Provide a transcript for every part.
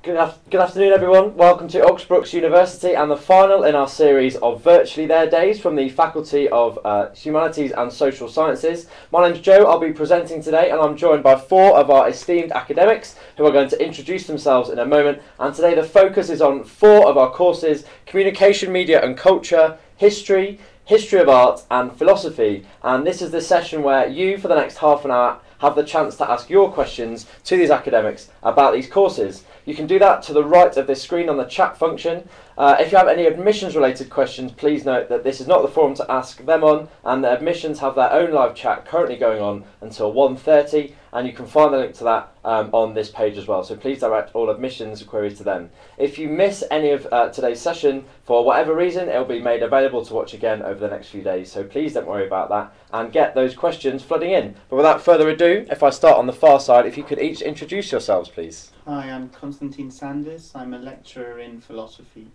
Good afternoon, everyone. Welcome to Oxbrookes University and the final in our series of Virtually Their Days from the Faculty of Humanities and Social Sciences. My name's Joe. I'll be presenting today, and I'm joined by four of our esteemed academics who are going to introduce themselves in a moment. And today the focus is on four of our courses: Communication, Media and Culture, History, History of Art and Philosophy. And this is the session where you, for the next half an hour, have the chance to ask your questions to these academics about these courses. You can do that to the right of this screen on the chat function. If you have any admissions related questions, please note that this is not the forum to ask them on, and the admissions have their own live chat currently going on until 1:30, and you can find the link to that on this page as well. So please direct all admissions queries to them. If you miss any of today's session for whatever reason, it will be made available to watch again over the next few days. So please don't worry about that and get those questions flooding in. But without further ado, if I start on the far side, if you could each introduce yourselves, please. Hi, I'm Constantine Sanders. I'm a lecturer in philosophy.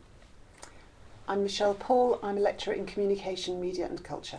I'm Michelle Paul. I'm a lecturer in Communication, Media and Culture.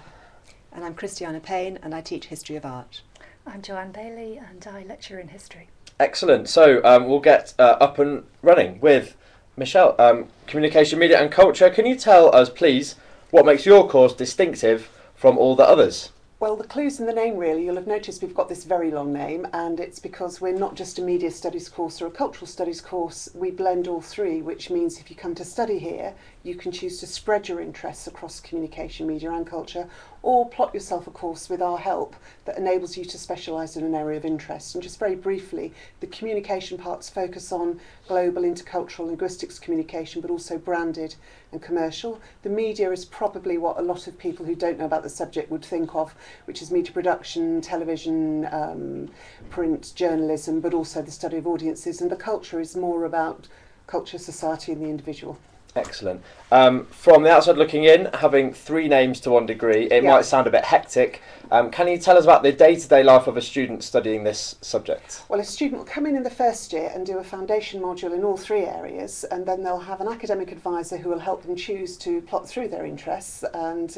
And I'm Christiana Payne, and I teach History of Art. I'm Joanne Bailey, and I lecture in history. Excellent. So we'll get up and running with Michelle. Communication, Media and Culture. Can you tell us, please, what makes your course distinctive from all the others? Well, the clue's in the name, really. You'll have noticed we've got this very long name, and it's because we're not just a media studies course or a cultural studies course. We blend all three, which means if you come to study here, you can choose to spread your interests across communication, media and culture, or plot yourself a course with our help that enables you to specialise in an area of interest. And just very briefly, the communication parts focus on global, intercultural, linguistics communication, but also branded and commercial. The media is probably what a lot of people who don't know about the subject would think of, which is media production, television, print, journalism, but also the study of audiences. And the culture is more about culture, society and the individual. Excellent. From the outside looking in, having three names to one degree, it might sound a bit hectic. Can you tell us about the day-to-day life of a student studying this subject? Well, a student will come in the first year and do a foundation module in all three areas, and then they'll have an academic advisor who will help them choose to plot through their interests. And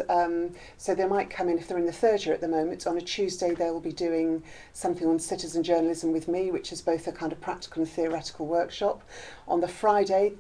so they might come in, if they're in the third year at the moment, on a Tuesday they will be doing something on citizen journalism with me, which is both a kind of practical and theoretical workshop. On the Friday,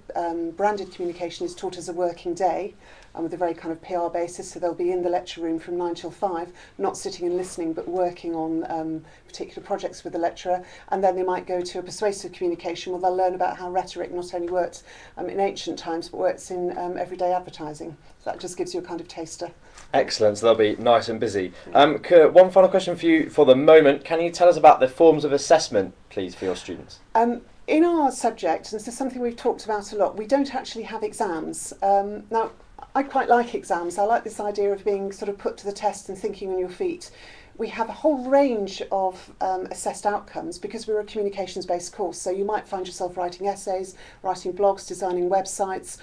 branded communication is taught as a working day, and with a very kind of PR basis, so they'll be in the lecture room from 9 till 5, not sitting and listening, but working on particular projects with the lecturer. And then they might go to a persuasive communication where they'll learn about how rhetoric not only worked in ancient times, but works in everyday advertising. So that just gives you a kind of taster. Excellent, so they'll be nice and busy. One final question for you for the moment. Can you tell us about the forms of assessment, please, for your students? In our subject, and this is something we've talked about a lot, we don't actually have exams. Now, I quite like exams. I like this idea of being sort of put to the test and thinking on your feet. We have a whole range of assessed outcomes because we're a communications-based course. So you might find yourself writing essays, writing blogs, designing websites,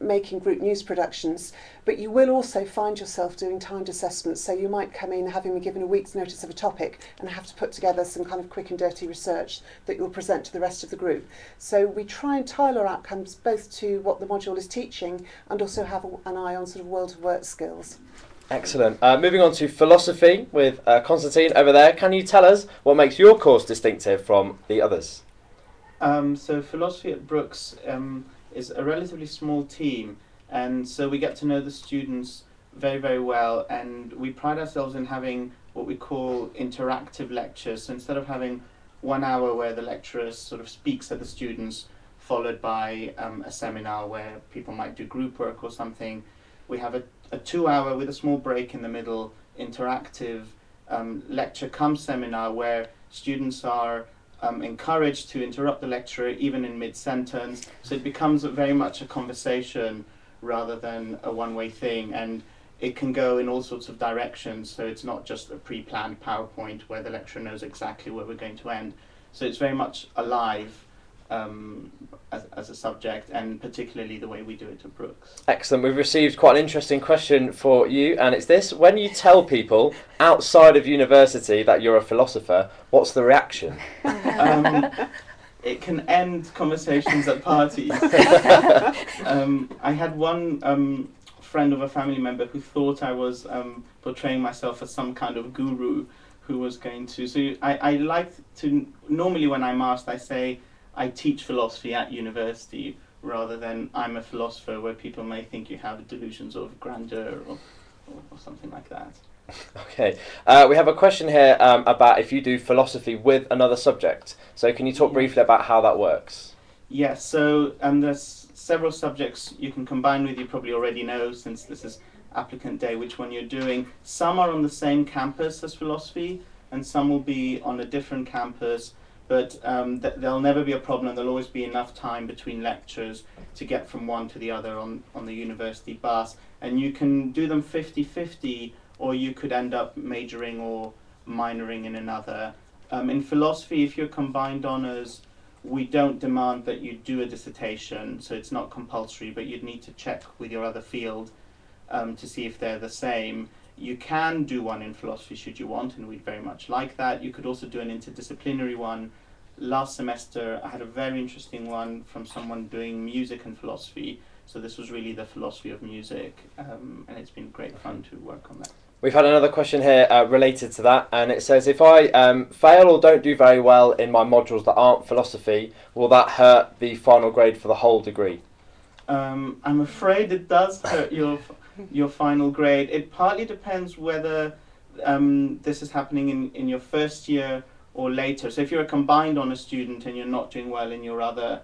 making group news productions, but you will also find yourself doing timed assessments. So you might come in having been given a week's notice of a topic and have to put together some kind of quick and dirty research that you'll present to the rest of the group. So we try and tailor outcomes both to what the module is teaching and also have an eye on sort of world of work skills. Excellent. Moving on to philosophy with Constantine over there. Can you tell us what makes your course distinctive from the others? So philosophy at Brookes is a relatively small team, and so we get to know the students very, very well, and we pride ourselves in having what we call interactive lectures. So instead of having 1 hour where the lecturer sort of speaks at the students, followed by a seminar where people might do group work or something, we have a 2 hour with a small break in the middle, interactive lecture cum seminar where students are encouraged to interrupt the lecturer even in mid-sentence, so it becomes very much a conversation rather than a one-way thing, and it can go in all sorts of directions. So it's not just a pre-planned PowerPoint where the lecturer knows exactly where we're going to end. So it's very much alive as a subject, and particularly the way we do it at Brookes. Excellent. We've received quite an interesting question for you, and it's this: when you tell people outside of university that you're a philosopher, what's the reaction? It can end conversations at parties. I had one friend of a family member who thought I was portraying myself as some kind of guru who was going to... So I like to... Normally when I'm asked, I say, I teach philosophy at university, rather than I'm a philosopher, where people may think you have delusions of grandeur or something like that. Okay, we have a question here about if you do philosophy with another subject. So can you talk briefly about how that works? Yes, so there's several subjects you can combine with. You probably already know, since this is applicant day, which one you're doing. Some are on the same campus as philosophy, and some will be on a different campus, but there'll never be a problem. There'll always be enough time between lectures to get from one to the other on the university bus. And you can do them 50-50, or you could end up majoring or minoring in another. In philosophy, if you're combined honours, we don't demand that you do a dissertation, so it's not compulsory, but you'd need to check with your other field to see if they're the same. You can do one in philosophy should you want, and we'd very much like that. You could also do an interdisciplinary one. Last semester I had a very interesting one from someone doing music and philosophy, so this was really the philosophy of music, and it's been great fun to work on that. We've had another question here related to that, and it says, if I fail or don't do very well in my modules that aren't philosophy, will that hurt the final grade for the whole degree? I'm afraid it does hurt your final grade. It partly depends whether this is happening in your first year or later. So if you're a combined honours student and you're not doing well in your other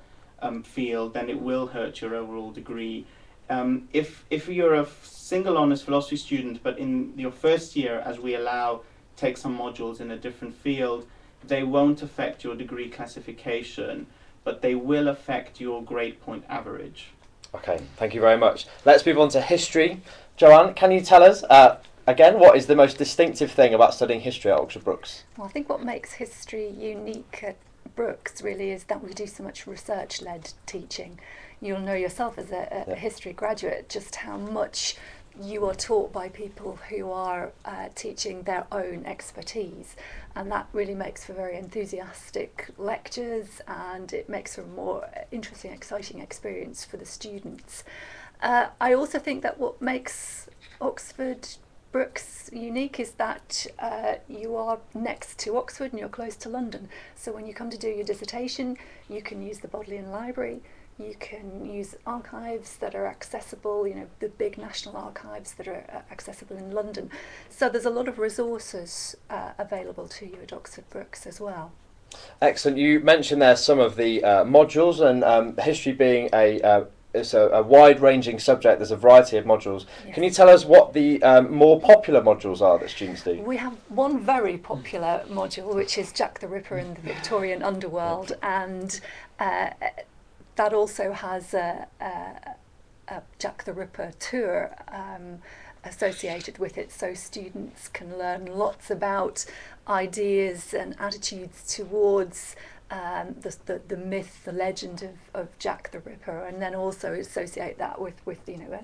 field, then it will hurt your overall degree. If you're a single honours philosophy student, but in your first year, as we allow, take some modules in a different field, they won't affect your degree classification, but they will affect your grade point average. Okay, thank you very much. Let's move on to history. Joanne, can you tell us, again, what is the most distinctive thing about studying history at Oxford Brookes? Well, I think what makes history unique at Brookes really is that we do so much research-led teaching. You'll know yourself as a history graduate just how much you are taught by people who are teaching their own expertise, and that really makes for very enthusiastic lectures, and it makes for a more interesting, exciting experience for the students. I also think that what makes Oxford Brookes unique is that you are next to Oxford and you're close to London. So when you come to do your dissertation, you can use the Bodleian Library, you can use archives that are accessible, you know, the big national archives that are accessible in London. So there's a lot of resources available to you at Oxford Brookes as well. Excellent. You mentioned there some of the modules, and history being it's a wide-ranging subject. There's a variety of modules. Yes. Can you tell us what the more popular modules are that students do? We have one very popular module, which is Jack the Ripper in the Victorian Underworld, and that also has a Jack the Ripper tour associated with it, so students can learn lots about ideas and attitudes towards the myth, the legend of Jack the Ripper, and then also associate that with you know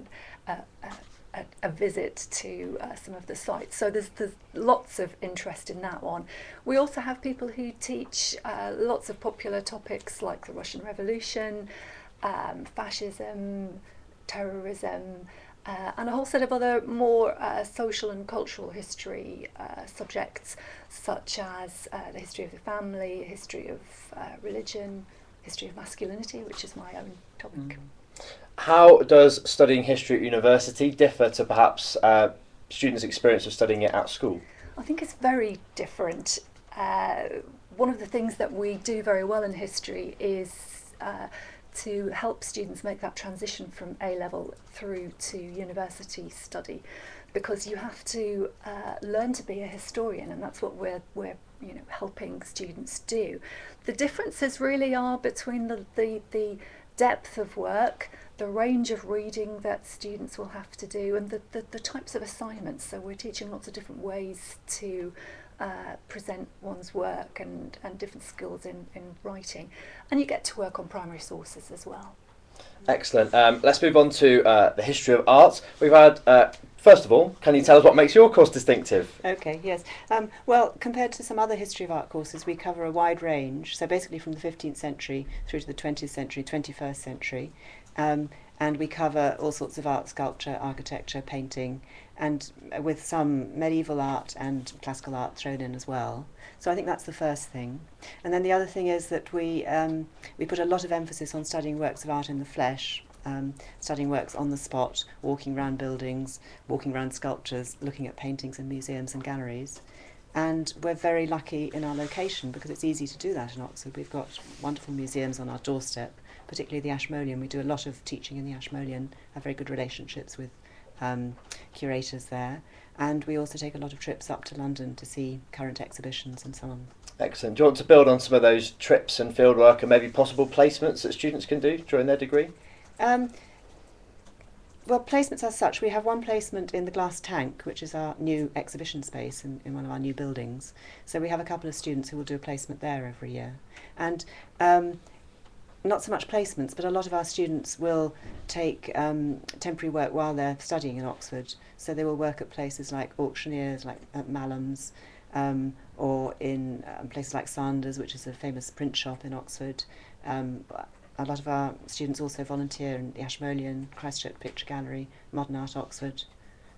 a visit to some of the sites. So there's lots of interest in that one. We also have people who teach lots of popular topics like the Russian Revolution, fascism, terrorism, and a whole set of other more social and cultural history subjects, such as the history of the family, history of religion, history of masculinity, which is my own topic. How does studying history at university differ to perhaps students' experience of studying it at school? I think it's very different. One of the things that we do very well in history is to help students make that transition from A-level through to university study, because you have to learn to be a historian, and that's what we're you know, helping students do. The differences really are between the depth of work, the range of reading that students will have to do, and the types of assignments. So we're teaching lots of different ways to present one's work and different skills in writing, and you get to work on primary sources as well. Excellent. Let's move on to the history of art. We've had, first of all, can you tell us what makes your course distinctive? Okay, yes. Well, compared to some other history of art courses, we cover a wide range, so basically from the 15th century through to the 20th century, 21st century. and we cover all sorts of art, sculpture, architecture, painting, and with some medieval art and classical art thrown in as well. So I think that's the first thing. And then the other thing is that we put a lot of emphasis on studying works of art in the flesh, studying works on the spot, walking around buildings, walking around sculptures, looking at paintings in museums and galleries. And we're very lucky in our location because it's easy to do that in Oxford. We've got wonderful museums on our doorstep, particularly the Ashmolean. We do a lot of teaching in the Ashmolean, have very good relationships with curators there. And we also take a lot of trips up to London to see current exhibitions and so on. Excellent. Do you want to build on some of those trips and fieldwork and maybe possible placements that students can do during their degree? Well, placements as such, we have one placement in the Glass Tank, which is our new exhibition space in one of our new buildings. So we have a couple of students who will do a placement there every year. And not so much placements, but a lot of our students will take temporary work while they're studying in Oxford. So they will work at places like auctioneers, like at Mallam's, or in places like Sanders, which is a famous print shop in Oxford. A lot of our students also volunteer in the Ashmolean, Christchurch Picture Gallery, Modern Art Oxford.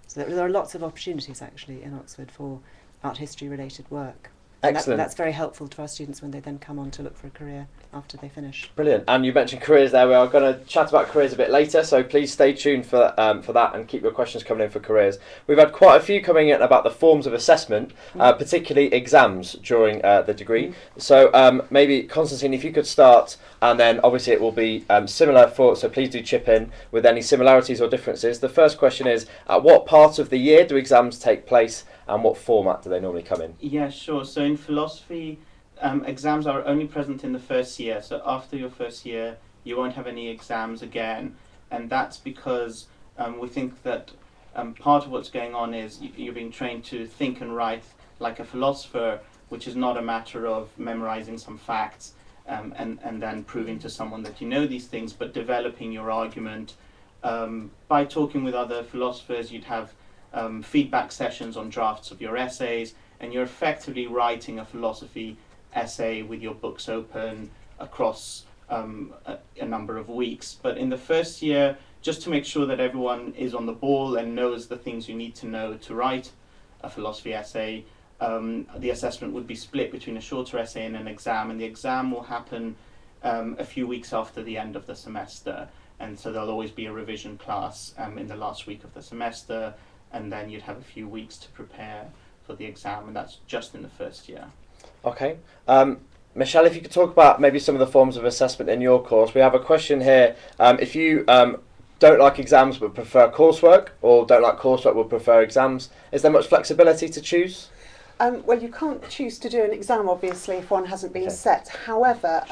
So there are lots of opportunities actually in Oxford for art history related work. Excellent. That's very helpful to our students when they then come on to look for a career after they finish. Brilliant. And you mentioned careers there. We are going to chat about careers a bit later, so please stay tuned for that and keep your questions coming in for careers. We've had quite a few coming in about the forms of assessment, particularly exams during the degree. So maybe, Constantine, if you could start, and then obviously it will be similar so please do chip in with any similarities or differences. The first question is, at what part of the year do exams take place and what format do they normally come in? Yeah, sure. So in philosophy, exams are only present in the first year. So after your first year, you won't have any exams again. And that's because we think that part of what's going on is you're being trained to think and write like a philosopher, which is not a matter of memorizing some facts and then proving to someone that you know these things, but developing your argument. By talking with other philosophers, you'd have feedback sessions on drafts of your essays, and you're effectively writing a philosophy essay with your books open across a number of weeks. But in the first year, just to make sure that everyone is on the ball and knows the things you need to know to write a philosophy essay, the assessment would be split between a shorter essay and an exam, and the exam will happen a few weeks after the end of the semester. And so there'll always be a revision class in the last week of the semester, and then you'd have a few weeks to prepare for the exam, and that's just in the first year. Okay. Michelle, if you could talk about maybe some of the forms of assessment in your course. We have a question here. If you don't like exams but prefer coursework, or don't like coursework but prefer exams, is there much flexibility to choose? Well, you can't choose to do an exam, obviously, if one hasn't been set. However,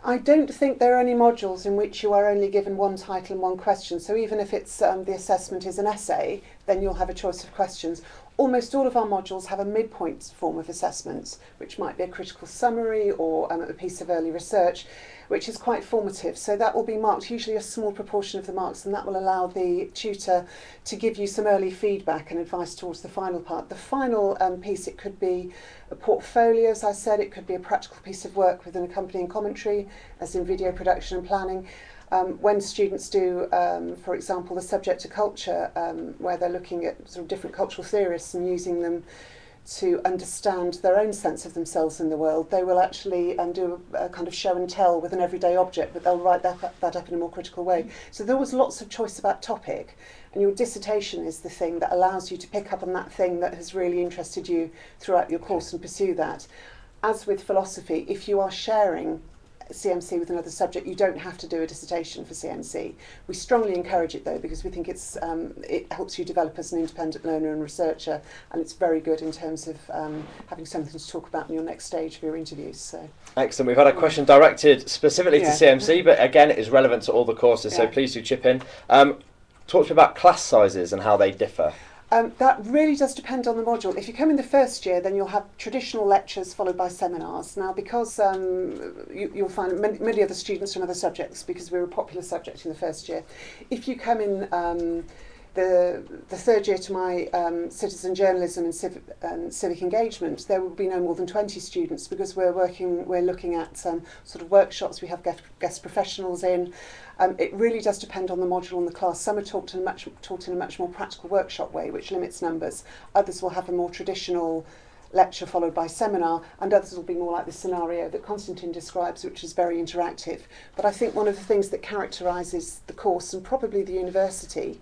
I don't think there are any modules in which you are only given one title and one question. So even if it's the assessment is an essay, then you'll have a choice of questions. Almost all of our modules have a midpoint form of assessments, which might be a critical summary or a piece of early research, which is quite formative. So that will be marked, usually a small proportion of the marks, and that will allow the tutor to give you some early feedback and advice towards the final part. The final piece, it could be a portfolio, as I said, it could be a practical piece of work with an accompanying commentary, as in video production and planning. When students do, for example, the subject to culture, where they're looking at sort of different cultural theorists and using them to understand their own sense of themselves in the world, they will actually do a kind of show and tell with an everyday object, but they'll write that up in a more critical way. So there was lots of choice about topic, and your dissertation is the thing that allows you to pick up on that thing that has really interested you throughout your course and pursue that. As with philosophy, if you are sharing CMC with another subject, you don't have to do a dissertation for CMC. We strongly encourage it though, because we think it helps you develop as an independent learner and researcher, and it's very good in terms of having something to talk about in your next stage of your interviews. So. Excellent. We've had a question directed specifically to CMC, but again it is relevant to all the courses, so please do chip in. Talk to me about class sizes and how they differ. That really does depend on the module. If you come in the first year, then you'll have traditional lectures followed by seminars. Now, because you'll find many other students from other subjects, because we're a popular subject in the first year. If you come in the third year to my citizen journalism and civic engagement, there will be no more than 20 students, because we're looking at sort of workshops. We have guest professionals in. It really does depend on the module and the class. Some are taught in a much more practical workshop way, which limits numbers. Others will have a more traditional lecture followed by seminar, and others will be more like the scenario that Constantine describes, which is very interactive. But I think one of the things that characterises the course, and probably the university,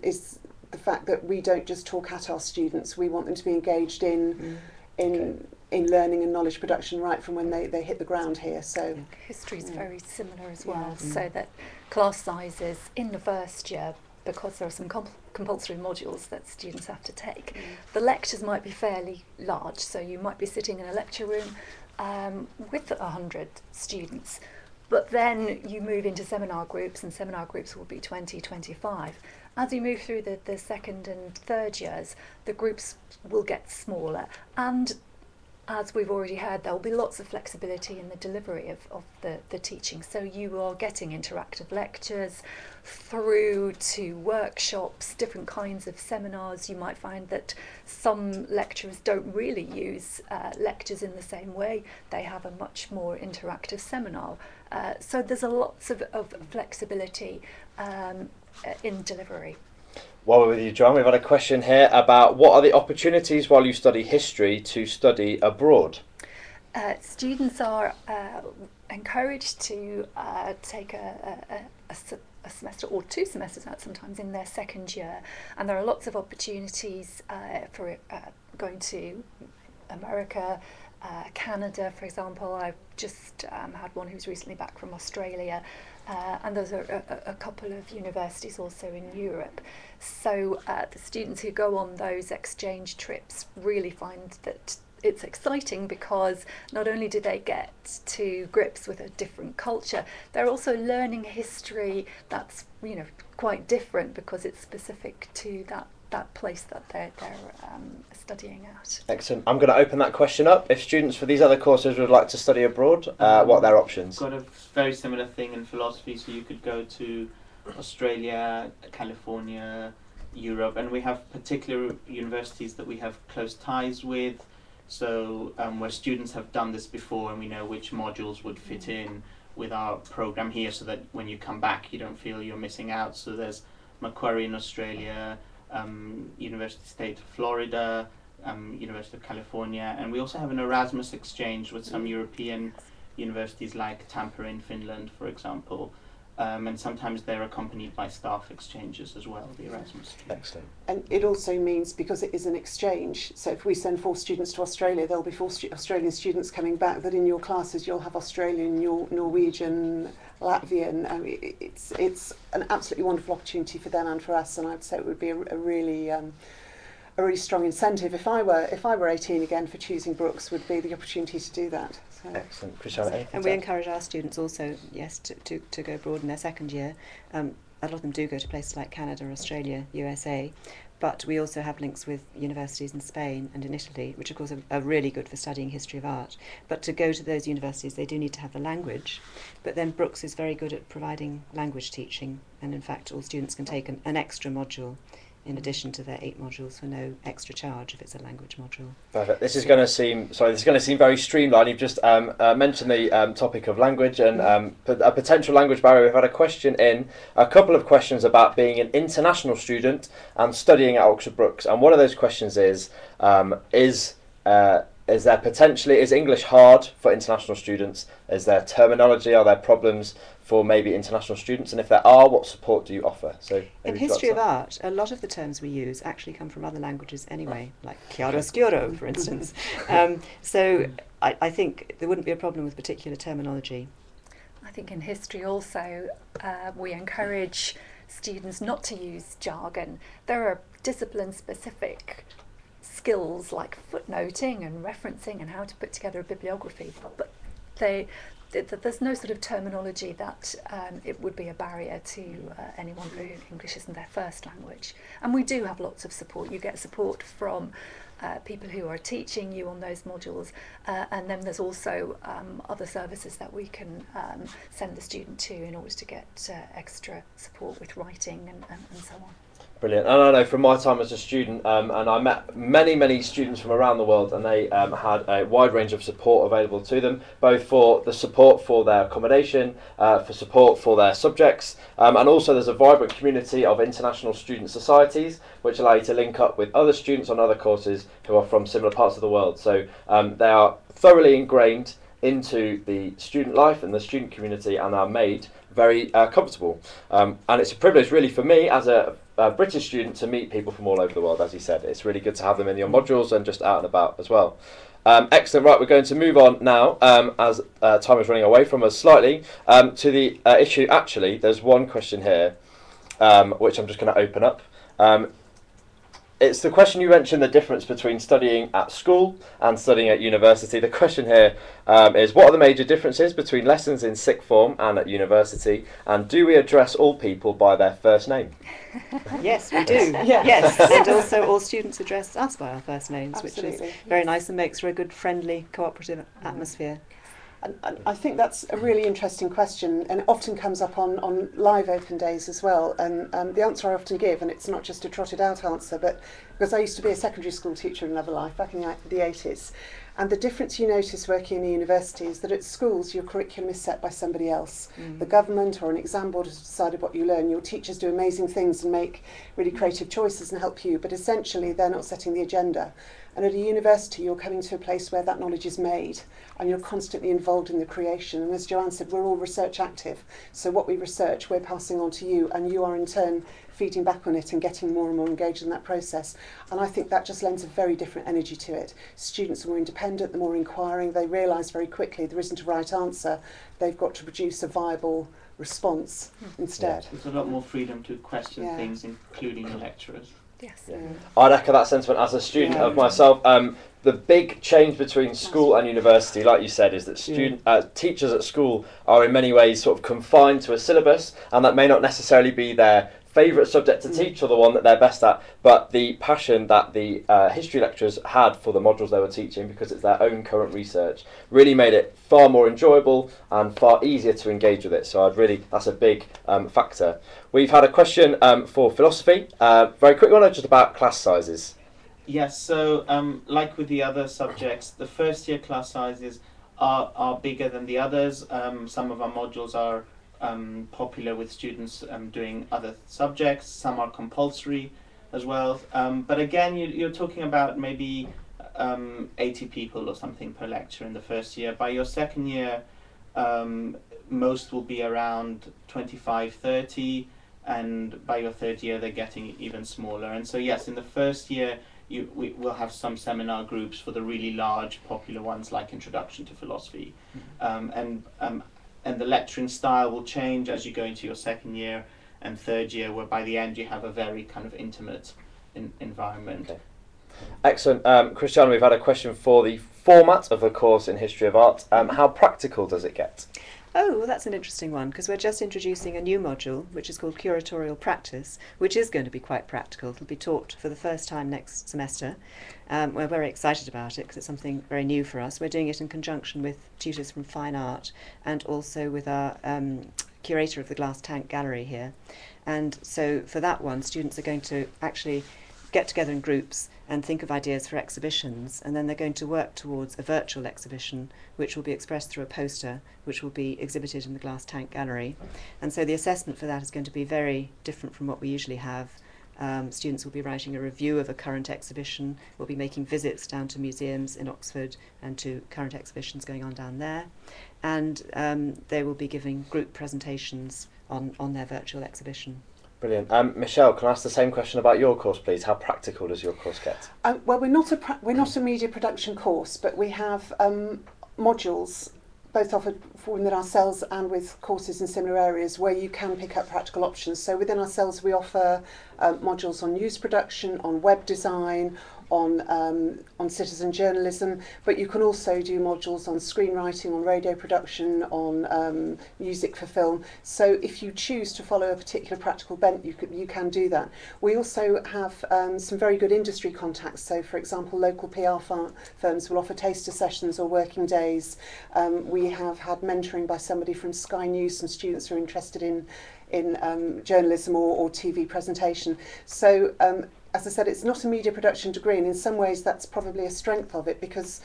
is the fact that we don't just talk at our students. We want them to be engaged in learning and knowledge production right from when they hit the ground here. So history is very similar as well, so that class sizes in the first year, because there are some compulsory modules that students have to take, the lectures might be fairly large, so you might be sitting in a lecture room with 100 students, but then you move into seminar groups, and seminar groups will be 20, 25. As you move through the second and third years, the groups will get smaller, and as we've already heard, there will be lots of flexibility in the delivery of the teaching. So you are getting interactive lectures through to workshops, different kinds of seminars. You might find that some lecturers don't really use lectures in the same way. They have a much more interactive seminar. So there's lots of flexibility in delivery. While we're with you, John, we've had a question here about what are the opportunities while you study history to study abroad? Students are encouraged to take a semester or 2 semesters out sometimes in their second year, and there are lots of opportunities for going to America, Canada, for example. I've just had one who's recently back from Australia, and there's a couple of universities also in Europe. So the students who go on those exchange trips really find that it's exciting, because not only do they get to grips with a different culture, they're also learning history that's, you know, quite different, because it's specific to that place that they're studying at. Excellent. I'm going to open that question up. If students for these other courses would like to study abroad, what are their options? Got a very similar thing in philosophy, so you could go to Australia, California, Europe, and we have particular universities that we have close ties with, so where students have done this before, and we know which modules would fit in with our program here, so that when you come back you don't feel you're missing out. So there's Macquarie in Australia, University State of Florida, University of California, and we also have an Erasmus exchange with some European universities like Tampere in Finland, for example, and sometimes they're accompanied by staff exchanges as well, the Erasmus. Excellent. And it also means, because it is an exchange, so if we send 4 students to Australia, there'll be 4 Australian students coming back, that in your classes you'll have Australian, Norwegian, Latvian. I mean, it's an absolutely wonderful opportunity for them and for us, and I'd say it would be a really strong incentive if I were 18 again for choosing Brookes, would be the opportunity to do that. So. Excellent. Christiana, And we encourage our students also, yes, to go abroad in their second year. A lot of them do go to places like Canada, Australia, USA, but we also have links with universities in Spain and in Italy, which of course are really good for studying history of art. But to go to those universities, they do need to have the language. But then Brookes is very good at providing language teaching, and in fact all students can take an extra module in addition to their 8 modules for no extra charge if it's a language module. Perfect. This is going to seem very streamlined. You've just mentioned the topic of language and a potential language barrier. We've had a couple of questions about being an international student and studying at Oxford Brookes. And one of those questions is English hard for international students? Is there terminology? Are there problems for maybe international students? And if there are, what support do you offer? So in history of art, a lot of the terms we use actually come from other languages anyway, like chiaroscuro, for instance. So I think there wouldn't be a problem with particular terminology. I think in history also we encourage students not to use jargon. There are discipline-specific skills like footnoting and referencing and how to put together a bibliography, but there's no sort of terminology that it would be a barrier to anyone who English isn't their first language. And we do have lots of support. You get support from people who are teaching you on those modules, and then there's also other services that we can send the student to in order to get extra support with writing and so on. Brilliant. And I know from my time as a student, and I met many students from around the world, and they had a wide range of support available to them, both for the support for their accommodation, for support for their subjects, and also there's a vibrant community of international student societies which allow you to link up with other students on other courses who are from similar parts of the world. So they are thoroughly ingrained into the student life and the student community and are made very comfortable. And it's a privilege really for me as a British student to meet people from all over the world, as you said. It's really good to have them in your modules and just out and about as well. Excellent. Right, we're going to move on now, as time is running away from us slightly, to the issue. Actually, there's one question here, which I'm just going to open up. It's the question you mentioned, the difference between studying at school and studying at university. The question here is, what are the major differences between lessons in sixth form and at university? And do we address all people by their first name? Yes, we do. Yeah. Yes, and also all students address us by our first names, Absolutely. which is very nice and makes for a good, friendly, cooperative atmosphere. And I think that's a really interesting question, and it often comes up on live open days as well. And the answer I often give, and it's not just a trotted out answer, but because I used to be a secondary school teacher in another life back in the 80s, and the difference you notice working in a university is that at schools your curriculum is set by somebody else. The government or an exam board has decided what you learn. Your teachers do amazing things and make really creative choices and help you, but essentially they're not setting the agenda. And at a university, you're coming to a place where that knowledge is made and you're constantly involved in the creation. And as Joanne said, we're all research active. So what we research, we're passing on to you, and you are in turn feeding back on it and getting more and more engaged in that process. And I think that just lends a very different energy to it. Students are more independent, they're more inquiring, they realise very quickly there isn't a right answer. They've got to produce a viable response instead. There's a lot more freedom to question Yeah. things, including the lecturers. Yes. Yeah. I'd echo that sentiment as a student of myself. The big change between school and university, like you said, is that teachers at school are in many ways sort of confined to a syllabus, and that may not necessarily be their favourite subject to teach or the one that they're best at, but the passion that the history lecturers had for the modules they were teaching, because it's their own current research, really made it far more enjoyable and far easier to engage with it. So that's a big factor. We've had a question for philosophy, very quick one, just about class sizes. Yes, so like with the other subjects, the first year class sizes are bigger than the others. Some of our modules are popular with students doing other subjects. Some are compulsory as well. But again, you're talking about maybe 80 people or something per lecture in the first year. By your second year, most will be around 25, 30, and by your third year, they're getting even smaller. And so yes, in the first year, we will have some seminar groups for the really large, popular ones like Introduction to Philosophy. And the lecturing style will change as you go into your second year and third year, where by the end you have a very kind of intimate environment. Okay. Excellent. Christiana, we've had a question for the format of the course in History of Art. How practical does it get? Oh, well, that's an interesting one, because we're just introducing a new module, which is called Curatorial Practice, which is going to be quite practical. It'll be taught for the first time next semester. We're very excited about it, because it's something very new for us. We're doing it in conjunction with tutors from Fine Art, and also with our curator of the Glass Tank Gallery here. And so for that one, students are going to actually get together in groups and think of ideas for exhibitions, and then they're going to work towards a virtual exhibition which will be expressed through a poster which will be exhibited in the Glass Tank Gallery. And so the assessment for that is going to be very different from what we usually have. Students will be writing a review of a current exhibition, will be making visits down to museums in Oxford and to current exhibitions going on down there, and they will be giving group presentations on their virtual exhibition. Brilliant. Michelle, can I ask the same question about your course, please? How practical does your course get? Well, we're not a media production course, but we have modules, both offered within ourselves and with courses in similar areas, where you can pick up practical options. So within ourselves, we offer modules on news production, on web design, on citizen journalism, but you can also do modules on screenwriting, on radio production, on music for film. So if you choose to follow a particular practical bent, you can do that. We also have some very good industry contacts. So, for example, local PR firms will offer taster sessions or working days. We have had mentoring by somebody from Sky News, some students who are interested in journalism or TV presentation. So, as I said, it's not a media production degree, and in some ways that's probably a strength of it, because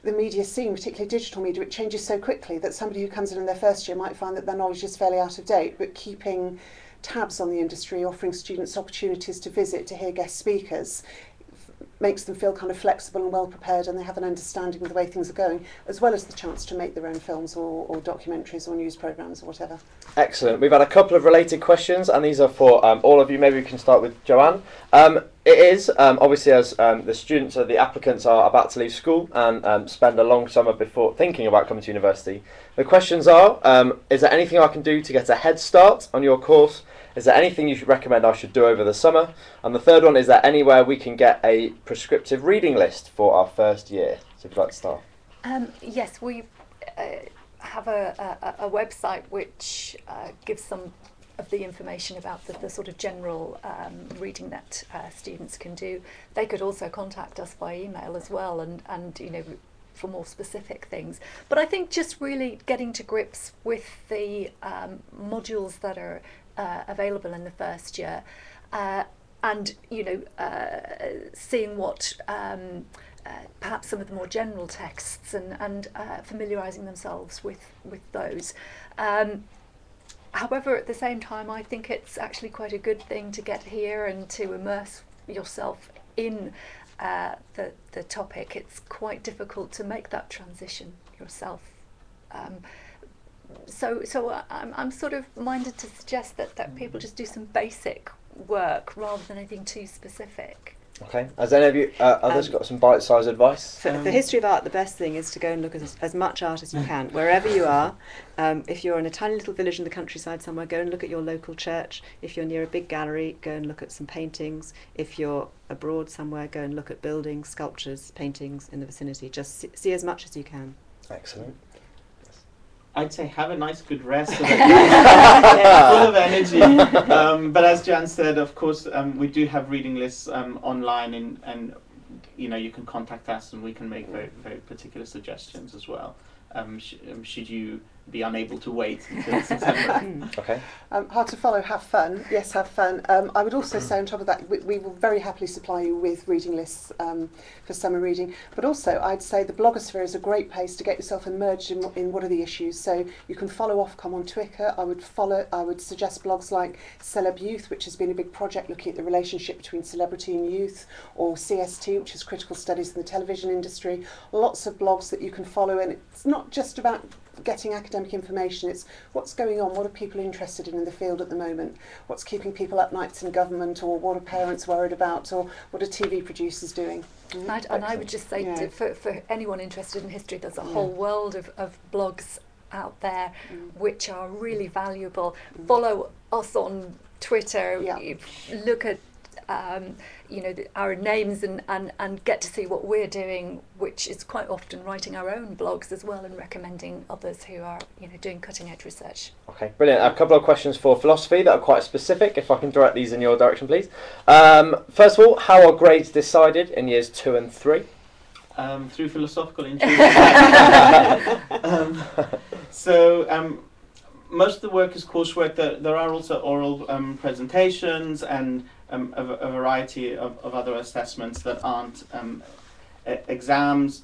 the media scene, particularly digital media, it changes so quickly that somebody who comes in their first year might find that their knowledge is fairly out of date, but keeping tabs on the industry, offering students opportunities to visit, to hear guest speakers, makes them feel kind of flexible and well prepared, and they have an understanding of the way things are going, as well as the chance to make their own films or documentaries or news programmes or whatever. Excellent. We've had a couple of related questions, and these are for all of you. Maybe we can start with Joanne. It is, obviously, as the students or the applicants are about to leave school and spend a long summer before thinking about coming to university. The questions are, is there anything I can do to get a head start on your course? Is there anything you should recommend I should do over the summer? And the third one, is there anywhere we can get a prescriptive reading list for our first year? So if you'd like to start. Yes, we have a website which gives some of the information about the sort of general reading that students can do. They could also contact us by email as well, and you know, for more specific things. But I think just really getting to grips with the modules that are available in the first year, and you know, seeing what perhaps some of the more general texts, and familiarising themselves with those. However, at the same time, I think it's actually quite a good thing to get here and to immerse yourself in the topic. It's quite difficult to make that transition yourself. So I'm sort of minded to suggest that people just do some basic work rather than anything too specific. Okay. Has any of you others got some bite-sized advice? For history of art, the best thing is to go and look at as much art as you can, wherever you are. If you're in a tiny little village in the countryside somewhere, go and look at your local church. If you're near a big gallery, go and look at some paintings. If you're abroad somewhere, go and look at buildings, sculptures, paintings in the vicinity. Just see as much as you can. Excellent. I'd say have a nice good rest so that you're full of energy. But as Jan said, of course, we do have reading lists online, and you know, you can contact us and we can make very, very particular suggestions as well. Should you be unable to wait until September. Okay. Hard to follow, have fun. Yes, have fun. I would also say on top of that, we will very happily supply you with reading lists for summer reading. But also, I'd say the blogosphere is a great place to get yourself immersed in what are the issues. So you can follow Ofcom on Twitter. I would suggest blogs like Celeb Youth, which has been a big project looking at the relationship between celebrity and youth, or CST, which is critical studies in the television industry. Lots of blogs that you can follow, and it's not just about getting academic information, it's what's going on, what are people interested in the field at the moment, what's keeping people up nights in government, or what are parents worried about, or what are TV producers doing. And I would just say, for anyone interested in history, there's a whole world of blogs out there which are really valuable. Follow us on Twitter, look at you know, our names and get to see what we're doing, which is quite often writing our own blogs as well and recommending others who are, you know, doing cutting edge research. Okay, brilliant. A couple of questions for philosophy that are quite specific, if I can direct these in your direction, please. First of all, how are grades decided in years 2 and 3? Through philosophical intrigue. Most of the work is coursework. There are also oral presentations and a variety of other assessments that aren't exams.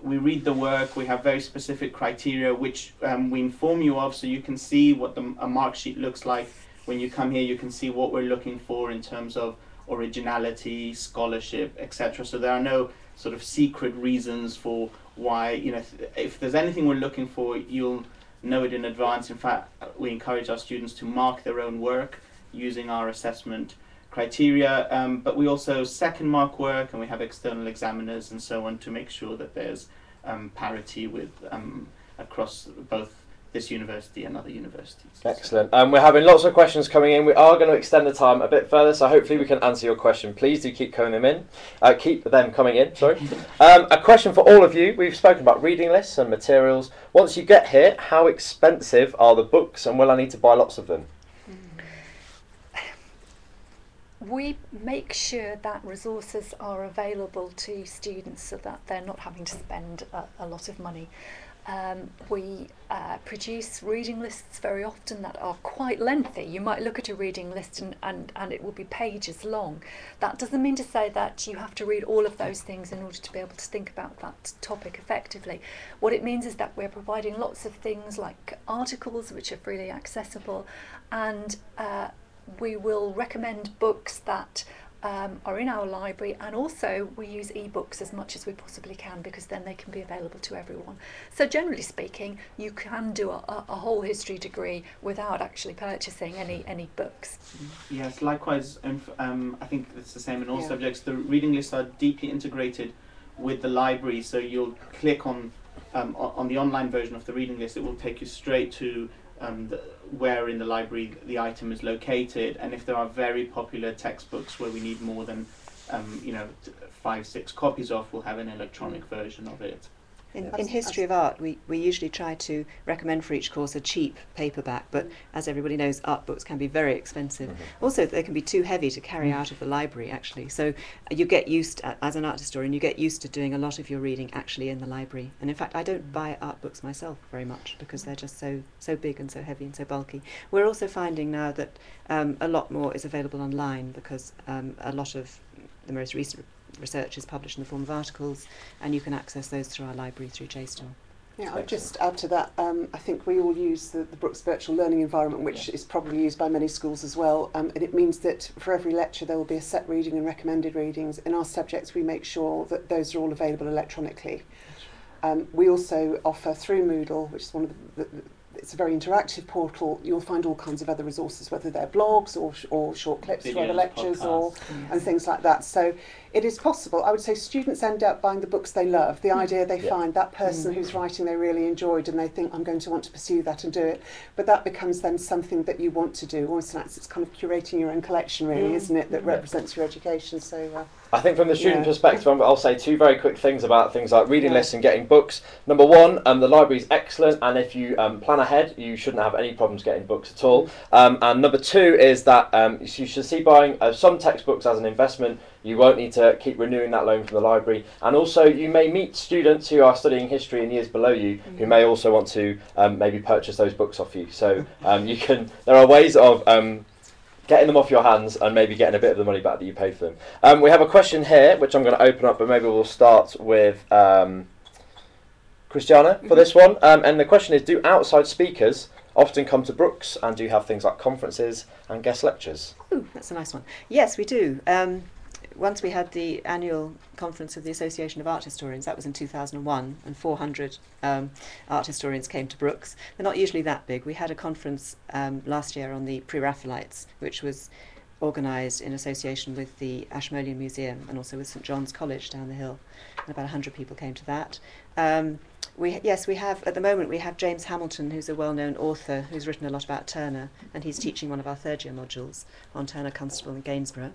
We read the work, we have very specific criteria which we inform you of, so you can see what a mark sheet looks like. When you come here, you can see what we're looking for in terms of originality, scholarship, etc. So there are no sort of secret reasons for why, you know, if there's anything we're looking for, you'll know it in advance. In fact, we encourage our students to mark their own work using our assessment criteria, but we also second mark work, and we have external examiners and so on to make sure that there's parity with across both this university and other universities. Excellent. We're having lots of questions coming in. We are going to extend the time a bit further, so hopefully we can answer your question. Please do keep coming in. Keep them coming in. Sorry. A question for all of you. We've spoken about reading lists and materials. Once you get here, how expensive are the books, and will I need to buy lots of them? We make sure that resources are available to students so that they're not having to spend a lot of money. We produce reading lists very often that are quite lengthy. You might look at a reading list and it will be pages long. That doesn't mean to say that you have to read all of those things in order to be able to think about that topic effectively. What it means is that we're providing lots of things like articles which are freely accessible, and we will recommend books that are in our library, and also we use e-books as much as we possibly can, because then they can be available to everyone. So generally speaking, you can do a whole history degree without actually purchasing any books. Yes, likewise, I think it's the same in all subjects. The reading lists are deeply integrated with the library, so you'll click on the online version of the reading list. It will take you straight to where in the library the item is located, and if there are very popular textbooks where we need more than 5-6 copies of, we'll have an electronic version of it. In History of Art, we usually try to recommend for each course a cheap paperback, but as everybody knows, art books can be very expensive. Also, they can be too heavy to carry out of the library, actually. So you get used, as an art historian, you get used to doing a lot of your reading actually in the library. And in fact, I don't buy art books myself very much, because they're just so big and so heavy and so bulky. We're also finding now that a lot more is available online, because a lot of the most recent research is published in the form of articles, and you can access those through our library through JSTOR. Yeah, I'll just add to that. I think we all use the Brooks Virtual Learning Environment, which is probably used by many schools as well, and it means that for every lecture there will be a set reading and recommended readings. In our subjects we make sure that those are all available electronically. We also offer through Moodle, which is one of it's a very interactive portal. You'll find all kinds of other resources, whether they're blogs or short clips for other lectures and things like that. So it is possible. I would say students end up buying the books they love, the idea they find, that person whose writing they really enjoyed, and they think, I'm going to want to pursue that and do it. But that becomes then something that you want to do. Almost like it's kind of curating your own collection, really, isn't it, that represents your education. So I think from the student perspective, I'll say two very quick things about things like reading lists and getting books. Number one, the library is excellent, and if you plan ahead, you shouldn't have any problems getting books at all. And number two is that you should see buying some textbooks as an investment. You won't need to keep renewing that loan from the library. And also, you may meet students who are studying history in years below you who may also want to maybe purchase those books off you. So there are ways of getting them off your hands and maybe getting a bit of the money back that you paid for them. We have a question here, which I'm going to open up, but maybe we'll start with Christiana for this one. And the question is, do outside speakers often come to Brooks, and do you have things like conferences and guest lectures? Ooh, that's a nice one. Yes, we do. Once we had the annual conference of the Association of Art Historians, that was in 2001, and 400 art historians came to Brooks. They're not usually that big. We had a conference last year on the Pre-Raphaelites, which was organised in association with the Ashmolean Museum and also with St John's College down the hill, and about 100 people came to that. We have, at the moment, we have James Hamilton, who's a well-known author who's written a lot about Turner, and he's teaching one of our third-year modules on Turner, Constable and Gainsborough.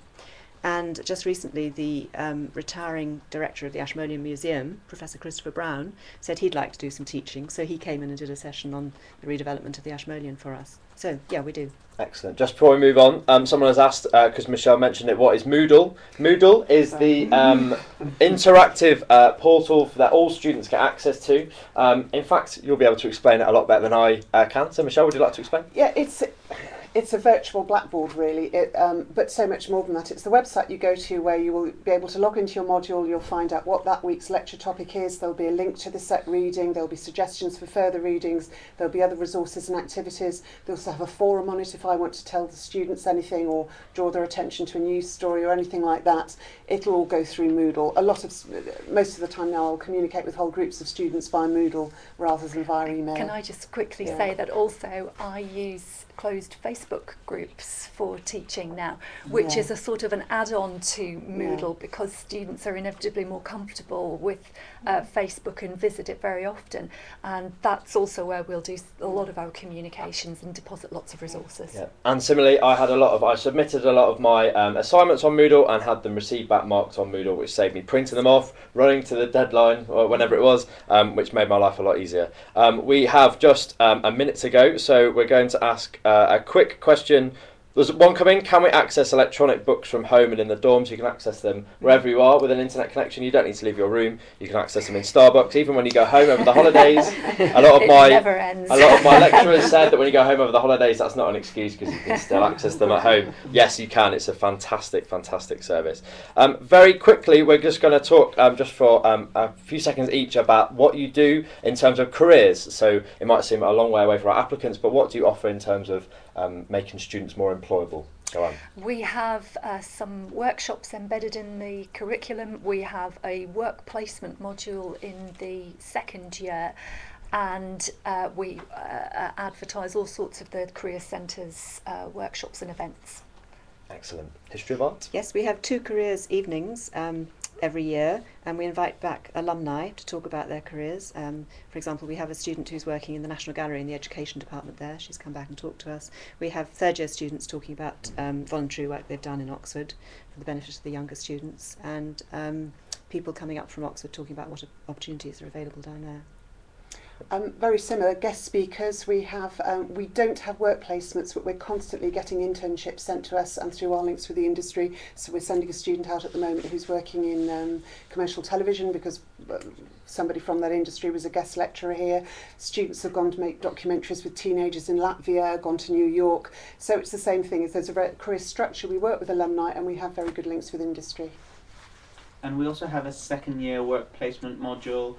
And just recently, the retiring director of the Ashmolean Museum, Professor Christopher Brown, said he'd like to do some teaching, so he came in and did a session on the redevelopment of the Ashmolean for us. So, yeah, we do. Excellent. Just before we move on, someone has asked, because Michelle mentioned it, what is Moodle? Moodle is the interactive portal that all students get access to. In fact, you'll be able to explain it a lot better than I can. So, Michelle, would you like to explain? Yeah, it's a virtual blackboard, really, but so much more than that. It's the website you go to where you will be able to log into your module. You'll find out what that week's lecture topic is. There'll be a link to the set reading. There'll be suggestions for further readings. There'll be other resources and activities. They also have a forum on it if I want to tell the students anything or draw their attention to a news story or anything like that. It'll all go through Moodle. Most of the time now I'll communicate with whole groups of students via Moodle rather than via email. Can I just quickly say that also I use closed Facebook groups for teaching now, which is a sort of an add-on to Moodle, because students are inevitably more comfortable with Facebook and visit it very often, and that's also where we'll do a lot of our communications and deposit lots of resources. Yeah. And similarly, I submitted a lot of my assignments on Moodle and had them received back marked on Moodle, which saved me printing them off, running to the deadline or whenever it was, which made my life a lot easier. We have just a minute to go, so we're going to ask a quick question. There's one coming. Can we access electronic books from home and in the dorms? You can access them wherever you are with an internet connection. You don't need to leave your room. You can access them in Starbucks, even when you go home over the holidays. A lot of my lecturers said that when you go home over the holidays, that's not an excuse, because you can still access them at home. Yes, you can. It's a fantastic service. Very quickly, we're just going to talk just for a few seconds each about what you do in terms of careers. So it might seem a long way away for our applicants, but what do you offer in terms of making students more employable? Go on. We have some workshops embedded in the curriculum. We have a work placement module in the second year, and we advertise all sorts of the career centres workshops and events. Excellent. History of art? Yes, we have 2 careers evenings every year, and we invite back alumni to talk about their careers. For example, we have a student who's working in the National Gallery in the education department there. She's come back and talked to us. We have third-year students talking about voluntary work they've done in Oxford for the benefit of the younger students, and people coming up from Oxford talking about what opportunities are available down there. Very similar guest speakers. We don't have work placements, but we're constantly getting internships sent to us and through our links with the industry. So we're sending a student out at the moment who's working in commercial television, because somebody from that industry was a guest lecturer here. Students have gone to make documentaries with teenagers in Latvia, gone to New York. So it's the same thing. If there's a career structure, we work with alumni, and we have very good links with industry. And we also have a second-year work placement module.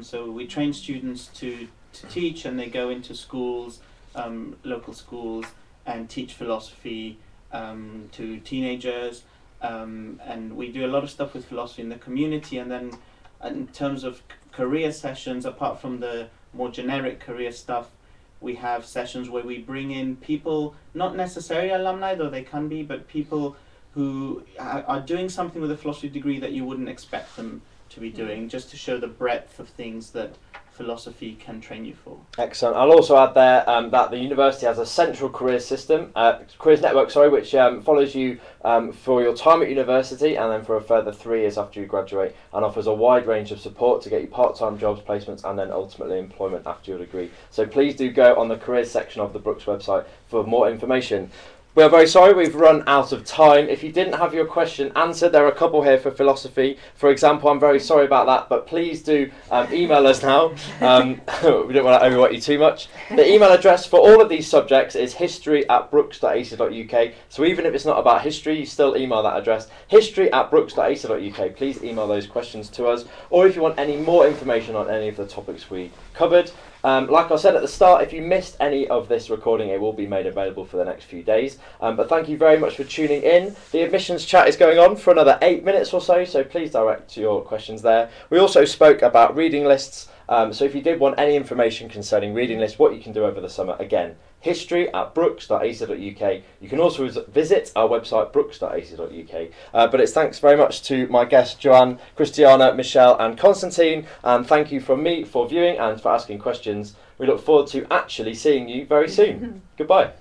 So we train students to teach, and they go into schools, local schools, and teach philosophy to teenagers. And we do a lot of stuff with philosophy in the community. And then in terms of career sessions, apart from the more generic career stuff, we have sessions where we bring in people, not necessarily alumni, though they can be, but people who are doing something with a philosophy degree that you wouldn't expect them to be doing, just to show the breadth of things that philosophy can train you for. Excellent. I'll also add there that the university has a central careers system, careers network, which follows you for your time at university and then for a further 3 years after you graduate, and offers a wide range of support to get you part-time jobs, placements, and then ultimately employment after your degree. So please do go on the careers section of the Brooks website for more information. We are very sorry we've run out of time. If you didn't have your question answered, there are a couple here for philosophy. For example, I'm very sorry about that, but please do email us now. We don't want to overwork you too much. The email address for all of these subjects is history@brooks.ac.uk. So even if it's not about history, you still email that address, history@brooks.ac.uk. Please email those questions to us. Or if you want any more information on any of the topics we covered, like I said at the start, if you missed any of this recording, it will be made available for the next few days. But thank you very much for tuning in. The admissions chat is going on for another 8 minutes or so, so please direct your questions there. We also spoke about reading lists, so if you did want any information concerning reading lists, what you can do over the summer, again, history@brooks.ac.uk. You can also visit our website, brooks.ac.uk. But it's thanks very much to my guests, Joanne, Christiana, Michelle and Constantine, and thank you from me for viewing and for asking questions. We look forward to actually seeing you very soon. Goodbye.